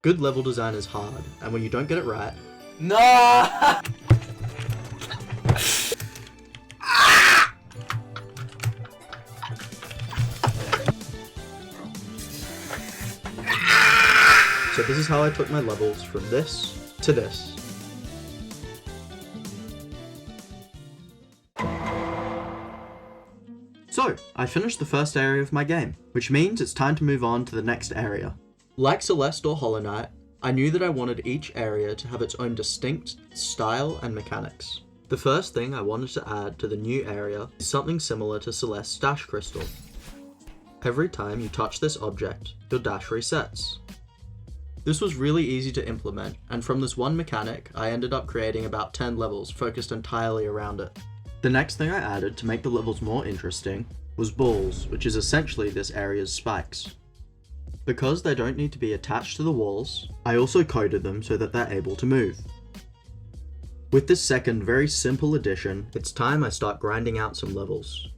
Good level design is hard, and when you don't get it right... No! So this is how I took my levels from this to this. So, I finished the first area of my game, which means it's time to move on to the next area. Like Celeste or Hollow Knight, I knew that I wanted each area to have its own distinct style and mechanics. The first thing I wanted to add to the new area is something similar to Celeste's dash crystal. Every time you touch this object, your dash resets. This was really easy to implement, and from this one mechanic, I ended up creating about 10 levels focused entirely around it. The next thing I added to make the levels more interesting was balls, which is essentially this area's spikes. Because they don't need to be attached to the walls, I also coded them so that they're able to move. With this second very simple addition, it's time I start grinding out some levels.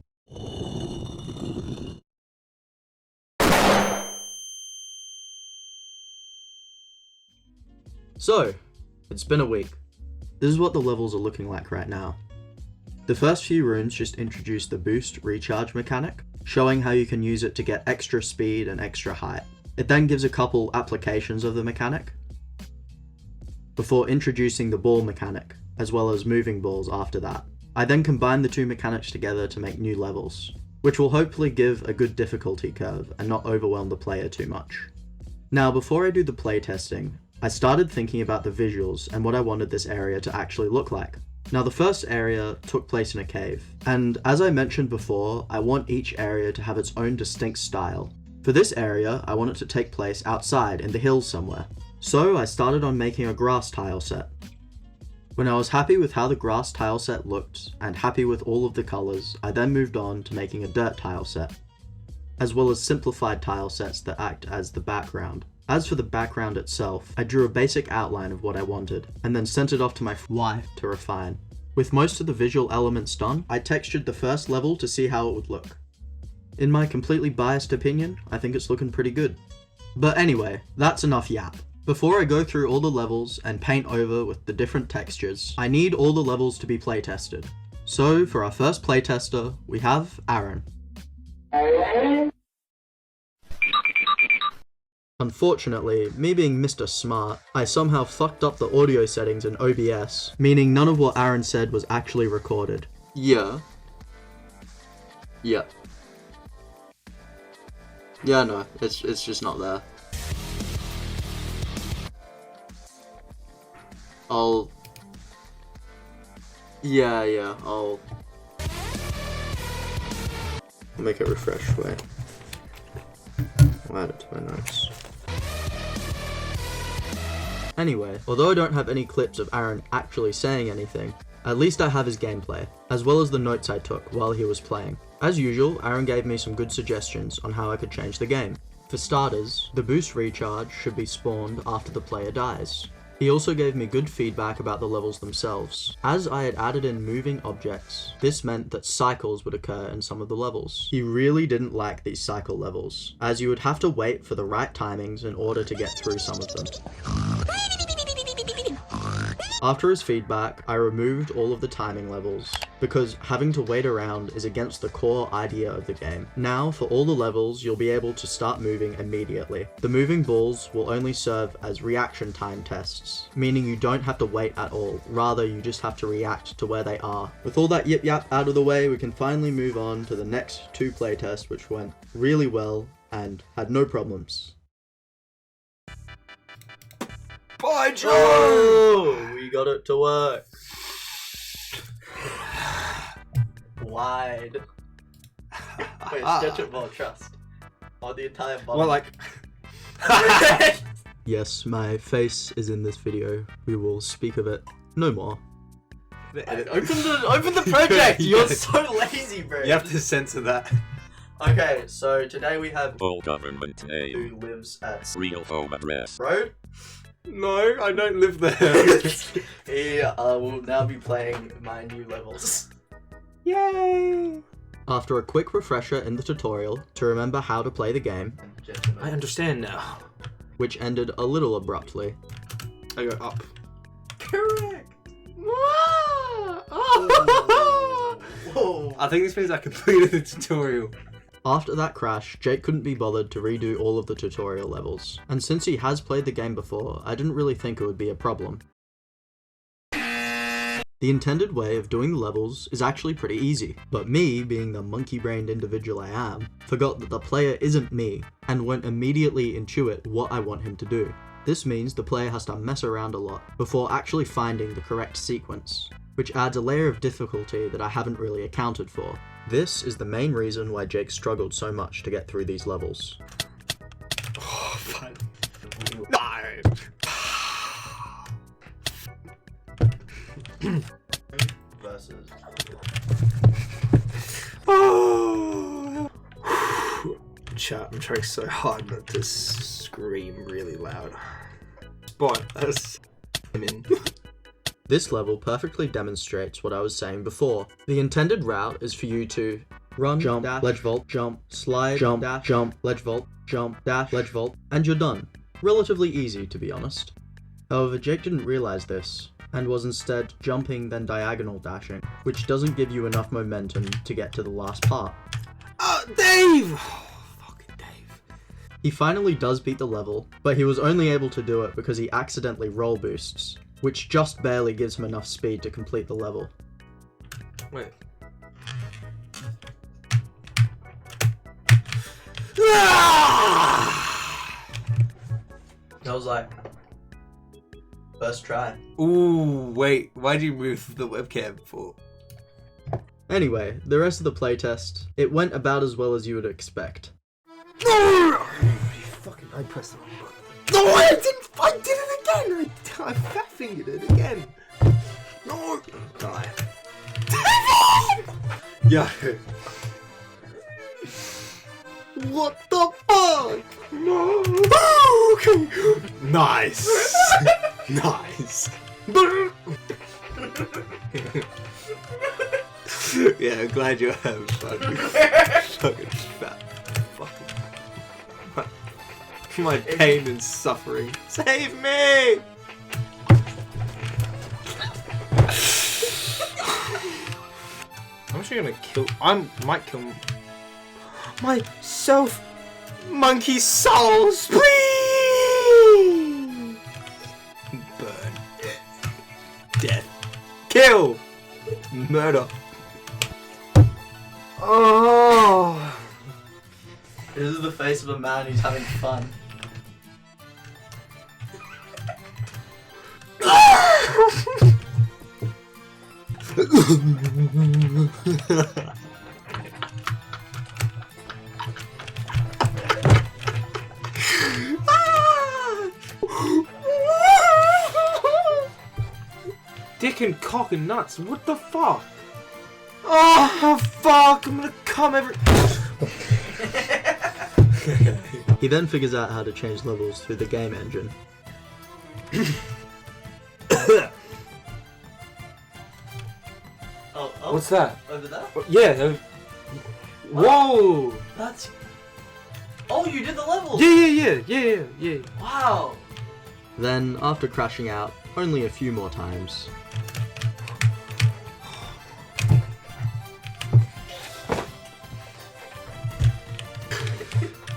So, it's been a week. This is what the levels are looking like right now. The first few rooms just introduce the boost recharge mechanic, showing how you can use it to get extra speed and extra height. It then gives a couple applications of the mechanic, before introducing the ball mechanic, as well as moving balls after that. I then combine the two mechanics together to make new levels, which will hopefully give a good difficulty curve and not overwhelm the player too much. Now, before I do the playtesting, I started thinking about the visuals and what I wanted this area to actually look like. Now, the first area took place in a cave, and as I mentioned before, I want each area to have its own distinct style. For this area, I want it to take place outside in the hills somewhere. So I started on making a grass tile set. When I was happy with how the grass tile set looked, and happy with all of the colours, I then moved on to making a dirt tile set, as well as simplified tile sets that act as the background. As for the background itself, I drew a basic outline of what I wanted, and then sent it off to my wife to refine. With most of the visual elements done, I textured the first level to see how it would look. In my completely biased opinion, I think it's looking pretty good. But anyway, that's enough yap. Before I go through all the levels and paint over with the different textures, I need all the levels to be playtested. So for our first playtester, we have Aaron. Unfortunately, me being Mr. Smart, I somehow fucked up the audio settings in OBS, meaning none of what Aaron said was actually recorded. Yeah, no, it's just not there. I'll make it refresh, wait. I'll add it to my notes. Anyway, although I don't have any clips of Aaron actually saying anything, at least I have his gameplay, as well as the notes I took while he was playing. As usual, Aaron gave me some good suggestions on how I could change the game. For starters, the boost recharge should be spawned after the player dies. He also gave me good feedback about the levels themselves. As I had added in moving objects, this meant that cycles would occur in some of the levels. He really didn't like these cycle levels, as you would have to wait for the right timings in order to get through some of them. After his feedback, I removed all of the timing levels, because having to wait around is against the core idea of the game. Now, for all the levels, you'll be able to start moving immediately. The moving balls will only serve as reaction time tests, meaning you don't have to wait at all, rather you just have to react to where they are. With all that yip yap out of the way, we can finally move on to the next two playtests, which went really well and had no problems. By Joe! Oh, we got it to work. Wide. Wait, stretch it more, trust. On the entire bottom. Well, like... Yes, my face is in this video. We will speak of it no more. Open the project! You're so lazy, bro. You have to censor that. Okay, so today we have Full government name. who lives at Real home address. Road. No, I don't live there. He will now be playing my new levels. Yay! After a quick refresher in the tutorial to remember how to play the game, I understand now. which ended a little abruptly. I go up. Correct! I think this means I completed the tutorial. After that crash, Jake couldn't be bothered to redo all of the tutorial levels, and since he has played the game before, I didn't really think it would be a problem. The intended way of doing the levels is actually pretty easy, but me, being the monkey-brained individual I am, forgot that the player isn't me, and won't immediately intuit what I want him to do. This means the player has to mess around a lot before actually finding the correct sequence, which adds a layer of difficulty that I haven't really accounted for. This is the main reason why Jake struggled so much to get through these levels. Oh, fun. Versus. Oh. Chat, I'm trying so hard not to scream really loud. But I'm in. This level perfectly demonstrates what I was saying before. The intended route is for you to run, jump, dash, ledge vault, jump, slide, jump, dash, jump, ledge vault, jump, dash, ledge vault, and you're done. Relatively easy, to be honest. However, Jake didn't realize this, and was instead jumping then diagonal dashing, which doesn't give you enough momentum to get to the last part. Dave! Oh, fucking Dave. He finally does beat the level, but he was only able to do it because he accidentally roll boosts, which just barely gives him enough speed to complete the level. Wait. That was like first try. Ooh, wait. Why'd you move the webcam for? Anyway, the rest of the playtest, it went about as well as you would expect. No! Fucking, I pressed the wrong button. No, I didn't. I did it again. I fat fingered it again. No. Die. Yo. What the fuck? No. Oh, okay. Nice. Nice. Yeah, I'm glad you're having fun. Fucking fat. Fucking. My pain and suffering. Save me! I'm actually gonna kill. Might kill myself. Monkey souls, please! Burn. Death. Kill! Murder. Oh! This is the face of a man who's having fun. Dick and cock and nuts, what the fuck? Oh, fuck, I'm gonna come every... He then figures out how to change levels through the game engine. Oh, What's that? over there? Yeah. Whoa! That's... Oh, you did the level! Yeah. Wow! Then, after crashing out only a few more times,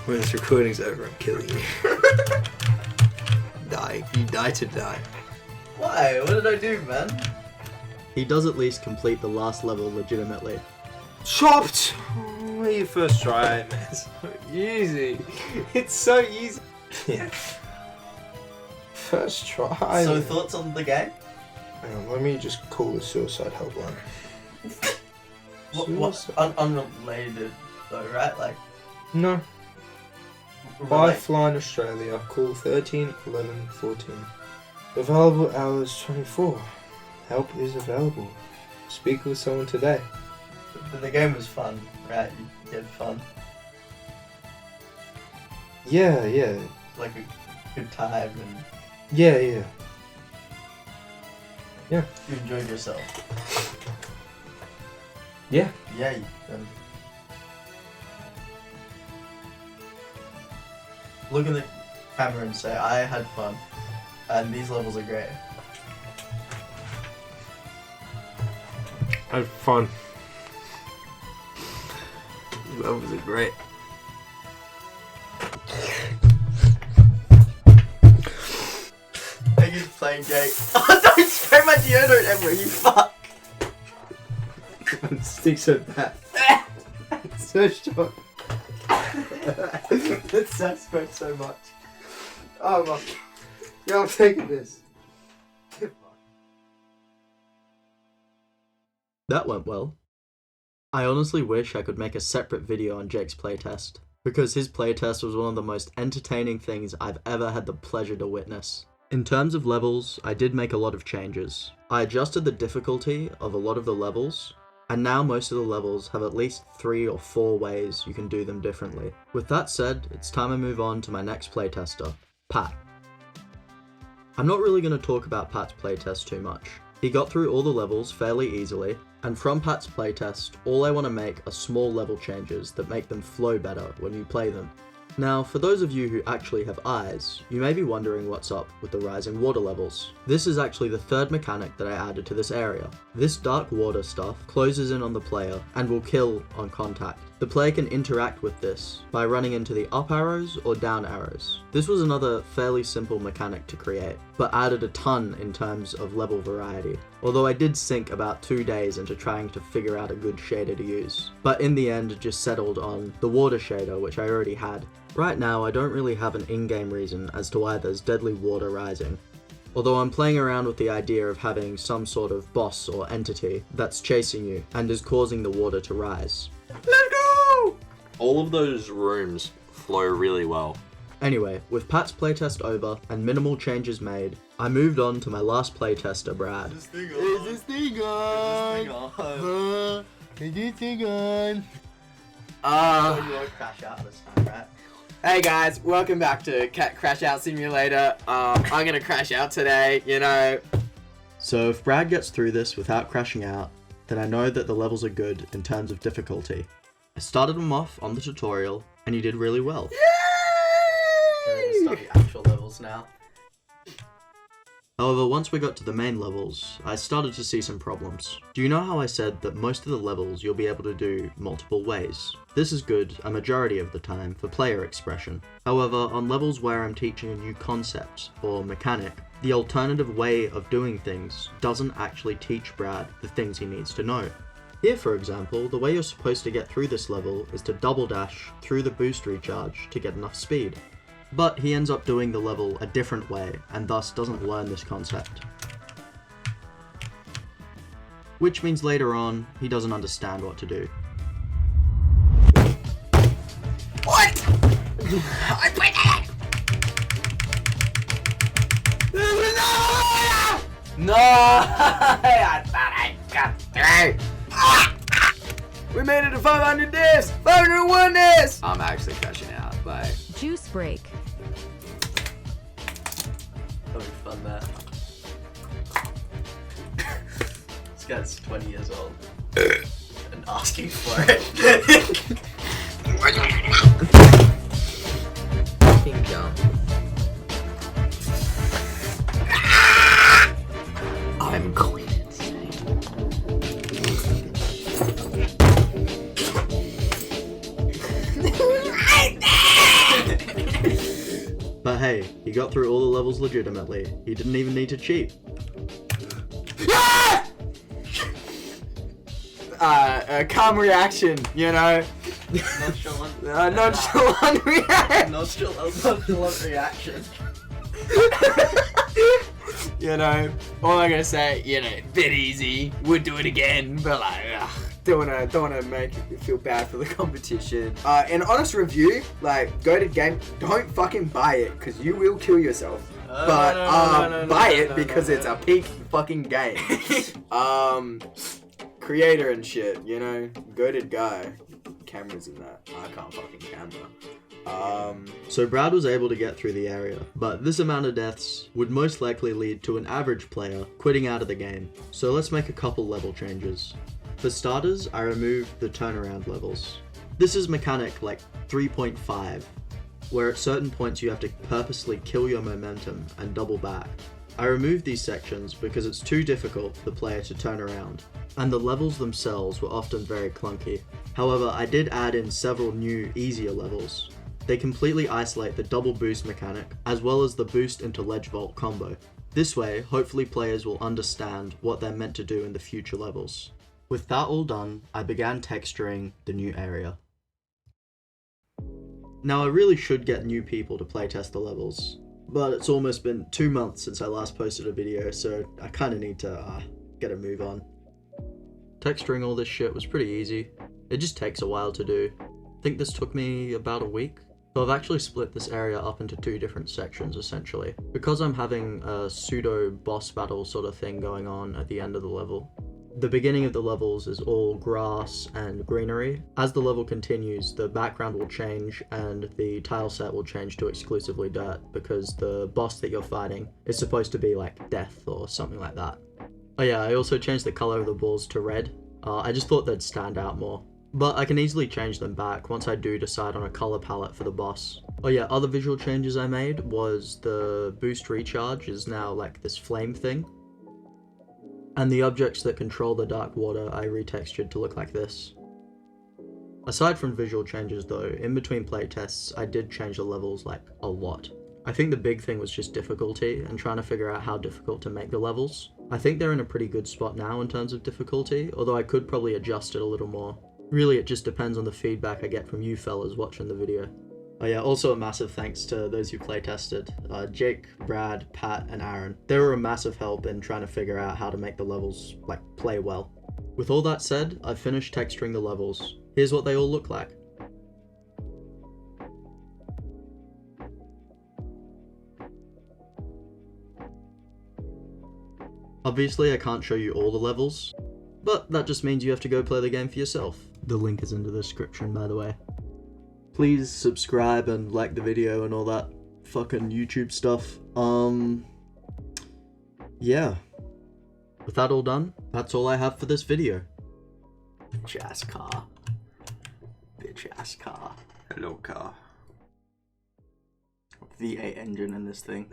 When this recording's over, I'm killing you. Die. You die to die. why? What did I do, man? He does at least complete the last level legitimately. Chopped! Oh, your first try, man. It's so easy. It's so easy. Yeah. First try. So, thoughts on the game? Hang on, let me just call the suicide helpline. Unrelated, though, right? Like, No. By Flying Australia, call 13 11 14. Available hours 24. Help is available. Speak with someone today. the game was fun, right? You had fun. Yeah. Like a good time, and Yeah. you enjoyed yourself. Yeah. Yeah, look at the Cameron say I had fun, and these levels are great. I had fun. These levels are great. Thank you for playing, Jake. Oh, don't spray my deodorant everywhere, you fuck! Sticks so bad. It's so short. It sucks so much. Oh my. Yeah, I'm taking this. That went well. I honestly wish I could make a separate video on Jake's playtest, because his playtest was one of the most entertaining things I've ever had the pleasure to witness. In terms of levels, I did make a lot of changes. I adjusted the difficulty of a lot of the levels, and now most of the levels have at least 3 or 4 ways you can do them differently. With that said, it's time I move on to my next playtester, Pat. I'm not really going to talk about Pat's playtest too much. He got through all the levels fairly easily, and from Pat's playtest, all I want to make are small level changes that make them flow better when you play them. Now, for those of you who actually have eyes, you may be wondering what's up with the rising water levels. This is actually the third mechanic that I added to this area. This dark water stuff closes in on the player and will kill on contact. The player can interact with this by running into the up arrows or down arrows. This was another fairly simple mechanic to create, but added a ton in terms of level variety. Although I did sink about 2 days into trying to figure out a good shader to use. But in the end, just settled on the water shader, which I already had. Right now, I don't really have an in-game reason as to why there's deadly water rising. Although I'm playing around with the idea of having some sort of boss or entity that's chasing you and is causing the water to rise. Let's go! All of those rooms flow really well. Anyway, with Pat's playtest over and minimal changes made, I moved on to my last playtester, Brad. Is this thing on? You won't crash out this time, right? Hey guys, welcome back to Crash Out Simulator. I'm gonna crash out today, you know. So if Brad gets through this without crashing out, then I know that the levels are good in terms of difficulty. I started him off on the tutorial, and he did really well. Yay! We're gonna start the actual levels now. However, once we got to the main levels, I started to see some problems. Do you know how I said that most of the levels you'll be able to do multiple ways? This is good a majority of the time for player expression. However, on levels where I'm teaching a new concept or mechanic, the alternative way of doing things doesn't actually teach Brad the things he needs to know. Here, for example, the way you're supposed to get through this level is to double dash through the boost recharge to get enough speed. But he ends up doing the level a different way and thus doesn't learn this concept. Which means later on, he doesn't understand what to do. What? I put it! No! I thought I got through. We made it to 500 deaths! 501 deaths! I'm actually crashing out. Bye. Juice break. That'll be fun, that. This guy's 20 years old. And asking for it. Fucking jump. I'm going insane. But hey, he got through all the levels legitimately. He didn't even need to cheat. Calm reaction, you know. Nonchalant. Nonchalant reaction. Nonchalant reaction. You know, all I'm gonna say, you know, bit easy. Would do it again, but like, don't wanna make you feel bad for the competition. An honest review, like, go to game. Don't fucking buy it, cause you will kill yourself. But buy it because it's a peak fucking game. Creator and shit, you know, goated guy. Cameras in that. I can't fucking camera. So Brad was able to get through the area, but this amount of deaths would most likely lead to an average player quitting out of the game. So let's make a couple level changes. For starters, I removed the turnaround levels. This is mechanic like 3.5. where at certain points you have to purposely kill your momentum and double back. I removed these sections because it's too difficult for the player to turn around, and the levels themselves were often very clunky. However, I did add in several new, easier levels. They completely isolate the double boost mechanic, as well as the boost into ledge vault combo. This way, hopefully players will understand what they're meant to do in the future levels. With that all done, I began texturing the new area. Now I really should get new people to playtest the levels, but it's almost been 2 months since I last posted a video, so I kinda need to get a move on. Texturing all this shit was pretty easy. It just takes a while to do. I think this took me about a week. So I've actually split this area up into 2 different sections essentially, because I'm having a pseudo boss battle sort of thing going on at the end of the level. The beginning of the levels is all grass and greenery. As the level continues, the background will change and the tile set will change to exclusively dirt, because the boss that you're fighting is supposed to be like death or something like that. Oh yeah, I also changed the color of the balls to red. I just thought they'd stand out more. But I can easily change them back once I do decide on a color palette for the boss. Oh yeah, other visual changes I made was the boost recharge is now like this flame thing. And the objects that control the dark water I retextured to look like this. Aside from visual changes though, in between playtests I did change the levels like a lot. I think the big thing was just difficulty and trying to figure out how difficult to make the levels. I think they're in a pretty good spot now in terms of difficulty, although I could probably adjust it a little more. Really, it just depends on the feedback I get from you fellas watching the video. Oh yeah, also a massive thanks to those who playtested. Jake, Brad, Pat, and Aaron. They were a massive help in trying to figure out how to make the levels, like, play well. With all that said, I've finished texturing the levels. Here's what they all look like. Obviously, I can't show you all the levels, but that just means you have to go play the game for yourself. The link is in the description, by the way. Please subscribe and like the video and all that fucking YouTube stuff. Yeah. With that all done, that's all I have for this video. Bitch ass car. Bitch ass car. Hello, car. V8 engine in this thing.